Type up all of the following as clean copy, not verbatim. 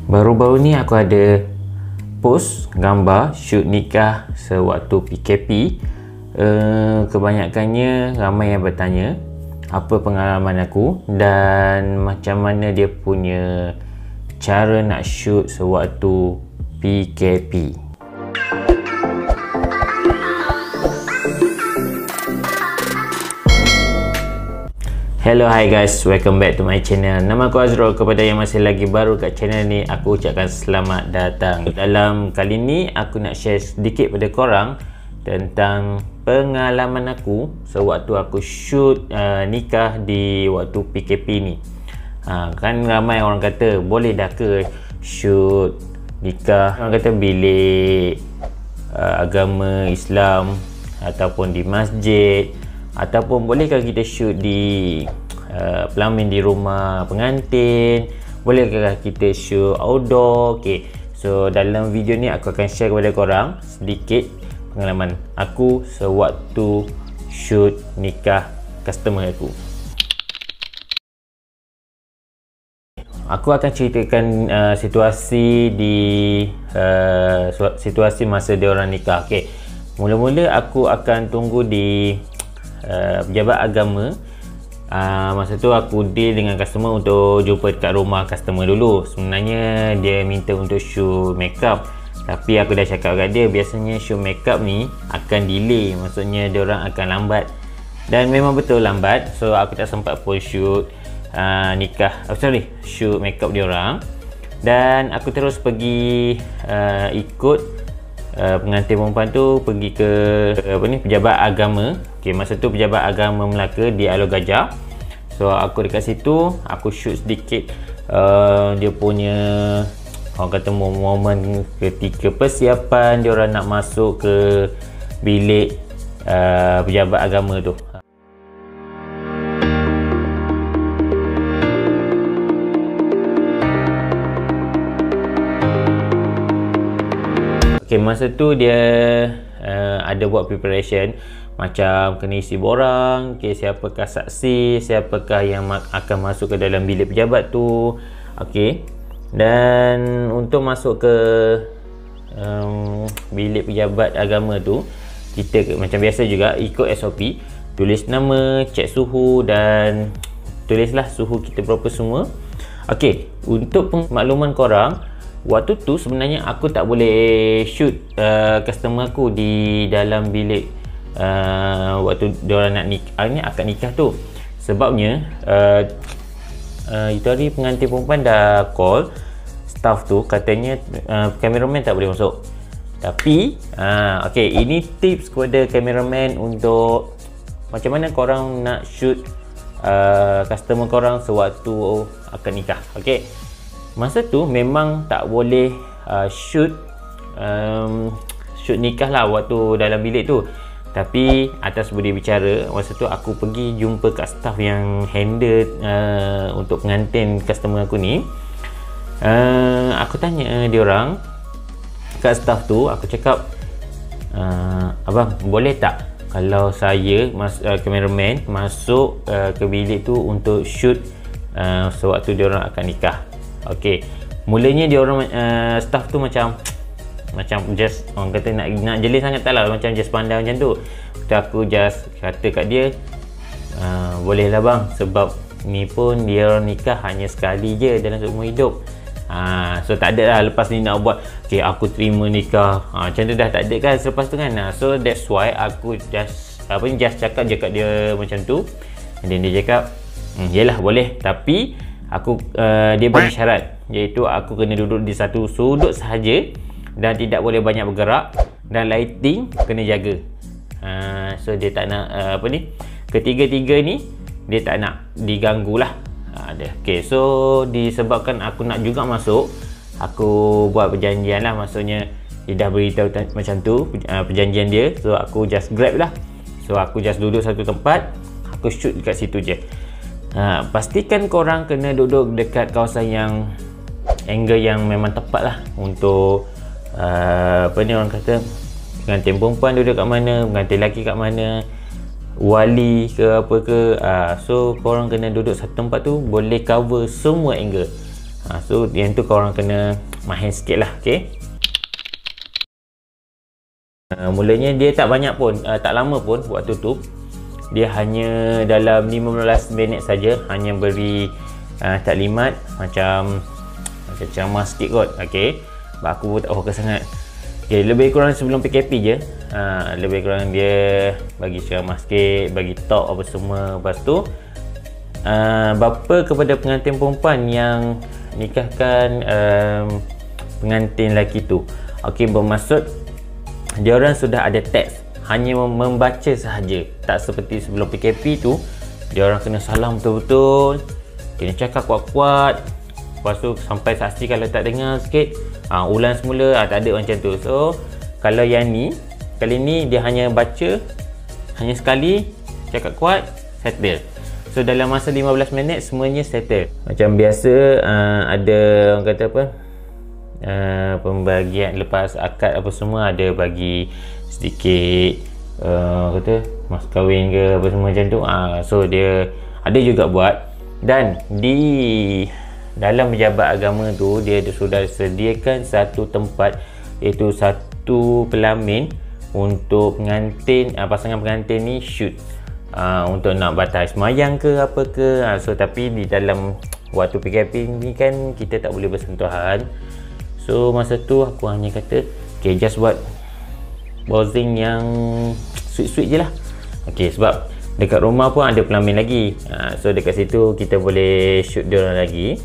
Baru-baru ni aku ada post gambar shoot nikah sewaktu PKP. Kebanyakannya ramai yang bertanya apa pengalaman aku dan macam mana dia punya cara nak shoot sewaktu PKP. Hello, hi guys, welcome back to my channel. Nama aku Azrul. Kepada yang masih lagi baru kat channel ni, aku ucapkan selamat datang. Dalam kali ni aku nak share sedikit pada korang tentang pengalaman aku sewaktu aku shoot nikah di waktu PKP ni. Kan ramai orang kata, boleh dah ke shoot nikah, orang kata bilik agama Islam ataupun di masjid, ataupun bolehkah kita shoot di pelamin di rumah pengantin, bolehkah kita shoot outdoor. Okay, so dalam video ni aku akan share kepada korang sedikit pengalaman aku sewaktu shoot nikah customer aku. Aku akan ceritakan situasi di situasi masa diorang nikah. Okay, mula-mula aku akan tunggu di pejabat agama. Masa tu aku deal dengan customer untuk jumpa dekat rumah customer dulu. Sebenarnya dia minta untuk shoot makeup, tapi aku dah cakap kat dia biasanya shoot makeup ni akan delay, maksudnya dia orang akan lambat. Dan memang betul lambat. So aku tak sempat pun shoot shoot makeup dia orang. Dan aku terus pergi ikut pengantin perempuan tu pergi ke pejabat agama. Okay, masa tu pejabat agama Melaka di Alor Gajah. So aku dekat situ, aku shoot sedikit dia punya, orang kata, momen ketika persiapan dia orang nak masuk ke bilik pejabat agama tu. Okay, masa tu dia ada buat preparation, macam kena isi borang, okay, siapakah saksi, siapakah yang akan masuk ke dalam bilik pejabat tu. Okay, dan untuk masuk ke bilik pejabat agama tu, kita macam biasa juga ikut SOP, tulis nama, cek suhu dan tulislah suhu kita berapa semua. Okay, untuk pemakluman korang, waktu tu sebenarnya aku tak boleh shoot customer aku di dalam bilik waktu diorang nak nikah, ni akad nikah tu. Sebabnya itu hari pengantin perempuan dah call staff tu, katanya cameraman tak boleh masuk. Tapi okay, ini tips kepada cameraman untuk macam mana korang nak shoot customer korang sewaktu akad nikah. Okay, masa tu memang tak boleh shoot nikah lah waktu dalam bilik tu. Tapi atas budi bicara, masa tu aku pergi jumpa kat staff yang handle untuk pengantin customer aku ni. Aku tanya dia orang, kat staff tu aku cakap, abang boleh tak kalau saya cameraman masuk ke bilik tu untuk shoot sewaktu dia orang akan nikah. Okay, mulanya dia orang staff tu macam just orang kata nak jeli sangat, tak lah, macam just pandang macam tu. Lepas aku just kata kat dia, boleh lah bang, sebab ni pun dia orang nikah hanya sekali je dalam seumur hidup. So tak ada lah lepas ni nak buat, okay, aku terima nikah, macam tu dah tak ada kan selepas tu kan. So that's why aku just cakap je kat dia macam tu. And then dia cakap, yelah boleh, tapi aku dia bagi syarat, iaitu aku kena duduk di satu sudut sahaja dan tidak boleh banyak bergerak, dan lighting kena jaga. So dia tak nak ketiga-tiga ni dia tak nak diganggu lah. Okay, so disebabkan aku nak juga masuk, aku buat perjanjian lah, maksudnya dia dah beritahu macam tu perjanjian dia. So aku just grab lah. So aku just duduk satu tempat, aku shoot dekat situ je. Pastikan korang kena duduk dekat kawasan yang angle yang memang tepat lah untuk orang kata, pengantin perempuan duduk kat mana, pengantin lelaki kat mana, wali ke apa ke. So korang kena duduk satu tempat tu, boleh cover semua angle. So yang tu korang kena main sikit lah. Okay, mulanya dia tak banyak pun, tak lama pun buat tutup. Dia hanya dalam 15 minit saja, hanya beri taklimat macam ceramah sikit kot. Okay, aku pun tak fokus sangat. Okay, lebih kurang sebelum PKP je, lebih kurang dia bagi ceramah sikit, bagi talk apa semua. Lepas tu bapa kepada pengantin perempuan yang nikahkan pengantin lelaki tu. Okey, bermaksud dia orang sudah ada teks, hanya membaca sahaja. Tak seperti sebelum PKP tu, dia orang kena salam betul-betul, kena cakap kuat-kuat. Lepas tu sampai saksi kalau tak dengar sikit, ulang semula. Tak ada macam tu. So kalau yang ni, kali ni dia hanya baca, hanya sekali, cakap kuat, settle. So dalam masa 15 minit semuanya settle. Macam biasa, ada orang kata apa, pembagian lepas akad apa semua, ada bagi sedikit kata mas kahwin ke apa semua macam tu. So dia ada juga buat. Dan di dalam pejabat agama tu, dia sudah sediakan satu tempat, iaitu satu pelamin untuk pengantin, pasangan pengantin ni shoot, untuk nak batal semayang ke apa ke. So tapi di dalam waktu PKP ni kan kita tak boleh bersentuhan. So masa tu aku hanya kata, okay, just buat browsing yang sweet-sweet je lah. Okay, sebab dekat rumah pun ada pelamin lagi. So dekat situ kita boleh shoot diorang lagi.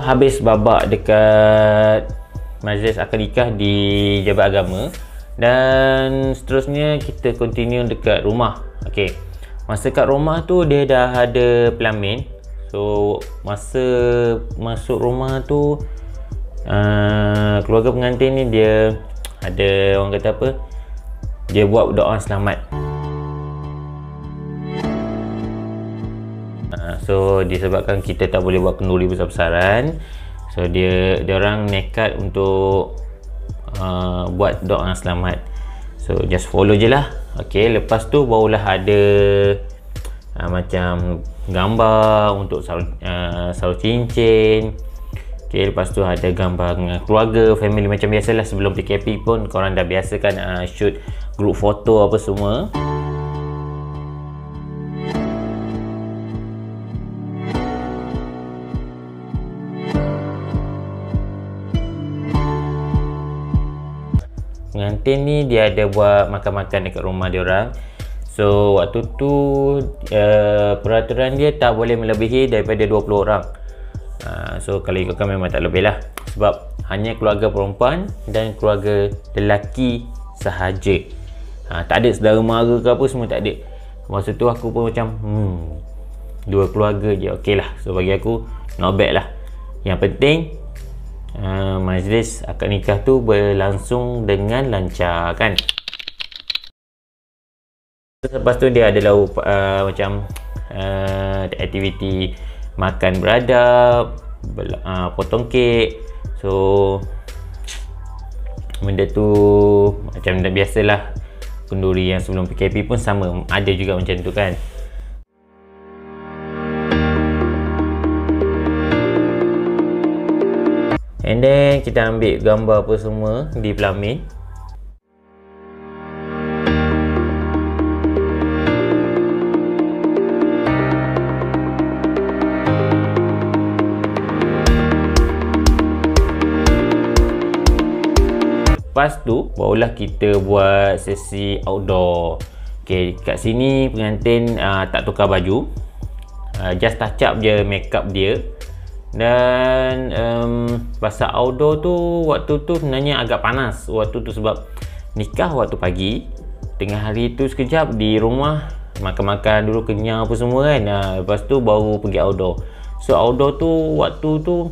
Habis babak dekat majlis akad nikah di Jabat Agama, dan seterusnya kita continue dekat rumah. Okey, masa kat rumah tu dia dah ada pelamin. So masa masuk rumah tu, keluarga pengantin ni dia ada, orang kata apa, dia buat doa selamat. So disebabkan kita tak boleh buat kenduri besar-besaran, so dia orang nekat untuk buat doa selamat. So just follow je lah. Okay, lepas tu barulah ada macam gambar untuk sarung cincin. Okay, lepas tu ada gambar dengan keluarga, family macam biasalah. Sebelum PKP pun korang dah biasa kan shoot group foto apa semua. Pengantin ni dia ada buat makan-makan dekat rumah dia orang. So waktu tu peraturan dia tak boleh melebihi daripada 20 orang. So kalau ikutkan memang tak lebih lah, sebab hanya keluarga perempuan dan keluarga lelaki sahaja. Tak ada saudara mara ke apa, semua tak ada. Masa tu aku pun macam dua keluarga je, okey lah. So bagi aku not bad lah. Yang penting majlis akad nikah tu berlangsung dengan lancar kan. Lepas tu dia adalah macam aktiviti makan beradab, potong kek. So benda tu macam dah biasalah, kenduri yang sebelum PKP pun sama, ada juga macam tu kan. And then kita ambil gambar apa semua di pelamin. Lepas tu barulah kita buat sesi outdoor. Okay, kat sini pengantin tak tukar baju, just touch up je makeup dia. Dan pasal outdoor tu, waktu tu sebenarnya agak panas waktu tu, sebab nikah waktu pagi, tengah hari tu sekejap di rumah makan-makan dulu, kenyang apa semua kan. Lepas tu baru pergi outdoor. So outdoor tu waktu tu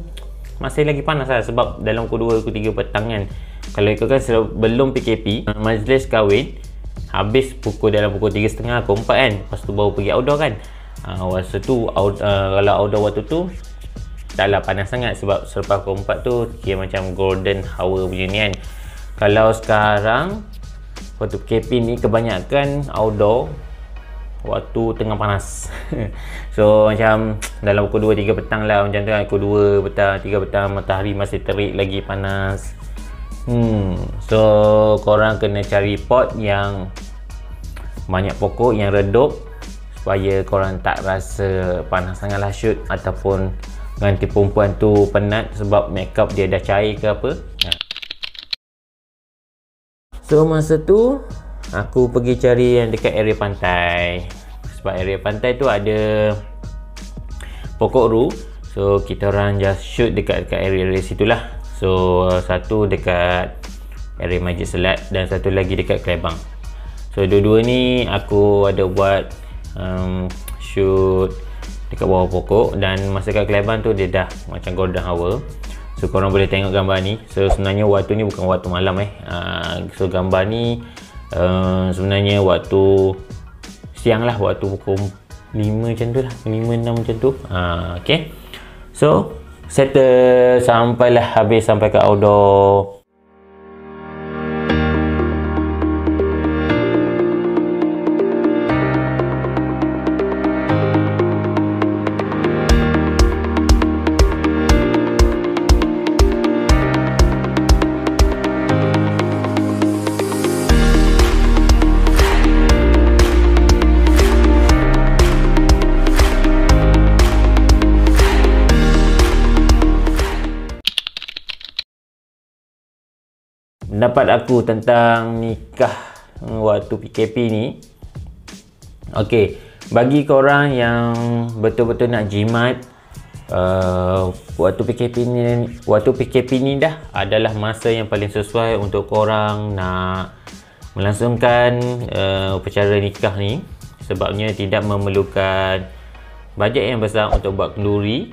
masih lagi panas lah, sebab dalam pukul 2, pukul 3 petang kan. Kalau ikutkan sebelum PKP, majlis kahwin habis dalam pukul 3.30, pukul 4 kan. Lepas tu baru pergi outdoor kan. Masa tu kalau outdoor waktu tu taklah panas sangat, sebab selepas pukul 4 tu kira macam golden hour punya ni kan. Kalau sekarang waktu PKP ni kebanyakan outdoor waktu tengah panas. So macam dalam pukul 2-3 petang lah macam tu kan, pukul 2 petang, 3 petang, matahari masih terik lagi panas. So korang kena cari pot yang banyak pokok yang redup supaya korang tak rasa panas sangat lah shoot, ataupun nanti perempuan tu penat sebab makeup dia dah cair ke apa. So masa tu aku pergi cari yang dekat area pantai, sebab area pantai tu ada pokok ru. So kita orang just shoot dekat area situlah. So satu dekat area Masjid Selat dan satu lagi dekat Kelabang. So dua-dua ni aku ada buat shoot dekat bawah pokok, dan masa kat Kelabang tu dia dah macam golden hour. So korang boleh tengok gambar ni. So sebenarnya waktu ni bukan waktu malam so gambar ni sebenarnya waktu siang lah, waktu pukul 5 macam tu lah, 5-6 macam tu. Okay, so settle sampailah habis sampai ke outdoor. Pendapat aku tentang nikah waktu PKP ni, okey, bagi korang yang betul-betul nak jimat waktu PKP ni dah adalah masa yang paling sesuai untuk korang nak melangsungkan upacara nikah ni, sebabnya tidak memerlukan bajet yang besar untuk buat kenduri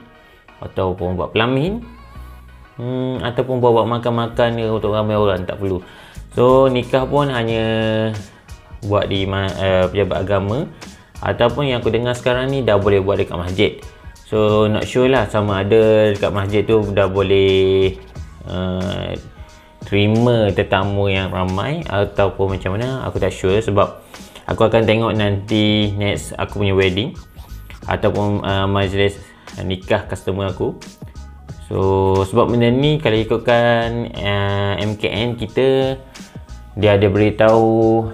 ataupun buat pelamin, ataupun buat makan-makan untuk ramai orang, tak perlu. So nikah pun hanya buat di pejabat agama, ataupun yang aku dengar sekarang ni dah boleh buat dekat masjid. So not sure lah sama ada dekat masjid tu dah boleh terima tetamu yang ramai ataupun macam mana, aku tak sure. Sebab aku akan tengok nanti next aku punya wedding ataupun majlis nikah customer aku. So sebab benda ni kalau ikutkan MKN kita, dia ada beritahu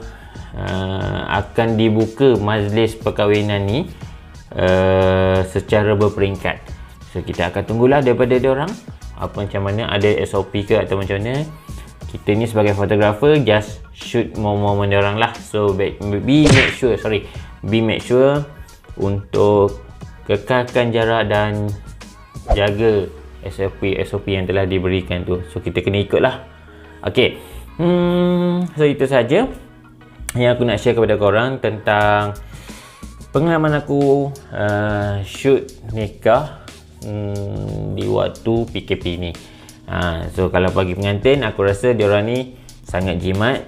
akan dibuka majlis perkahwinan ni secara berperingkat. So kita akan tunggulah daripada diorang apa macam mana, ada SOP ke atau macam mana. Kita ni sebagai fotografer just shoot momen-momen diorang lah. So be make sure untuk kekalkan jarak dan jaga SOP yang telah diberikan tu. So kita kena ikut lah. Okay, so itu saja yang aku nak share kepada korang tentang pengalaman aku shoot nikah di waktu PKP ni. So kalau bagi pengantin, aku rasa diorang ni sangat jimat,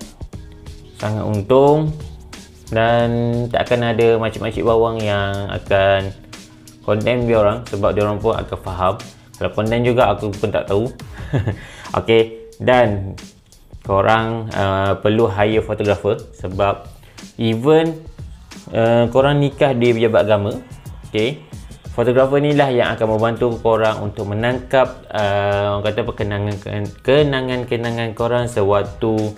sangat untung, dan tak akan ada makcik-makcik bawang yang akan condemn diorang, sebab diorang pun akan faham. Kalau condemn juga aku pun tak tahu. Okay, dan korang perlu hire fotografer, sebab even korang nikah di pejabat agama, okay, fotografer ni lah yang akan membantu korang untuk menangkap orang kata kenangan-kenangan korang sewaktu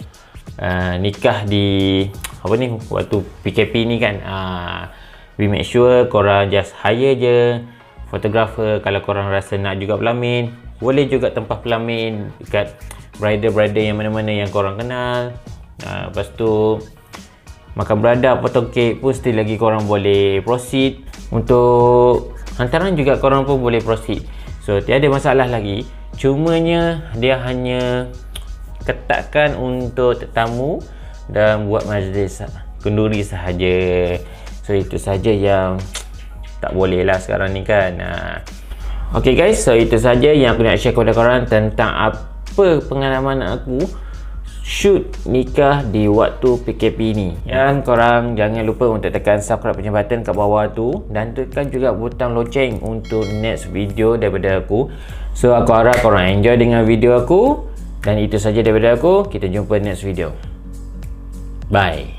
nikah di waktu PKP ni kan. We make sure korang just hire je fotografer. Kalau korang rasa nak juga pelamin, boleh juga tempah pelamin dekat bridal yang mana-mana yang korang kenal. Lepas tu makan beradak, potong kek pun still lagi korang boleh proceed. Untuk hantaran juga korang pun boleh proceed. So tiada masalah lagi. Cumanya dia hanya ketatkan untuk tetamu dan buat majlis kenduri sahaja. So itu saja yang tak boleh lah sekarang ni kan. Okay guys, so itu saja yang aku nak share kepada korang tentang apa pengalaman aku shoot nikah di waktu PKP ni. Dan korang jangan lupa untuk tekan subscribe punya button kat bawah tu, dan tekan juga butang loceng untuk next video daripada aku. So aku harap korang enjoy dengan video aku, dan itu saja daripada aku. Kita jumpa next video. Bye.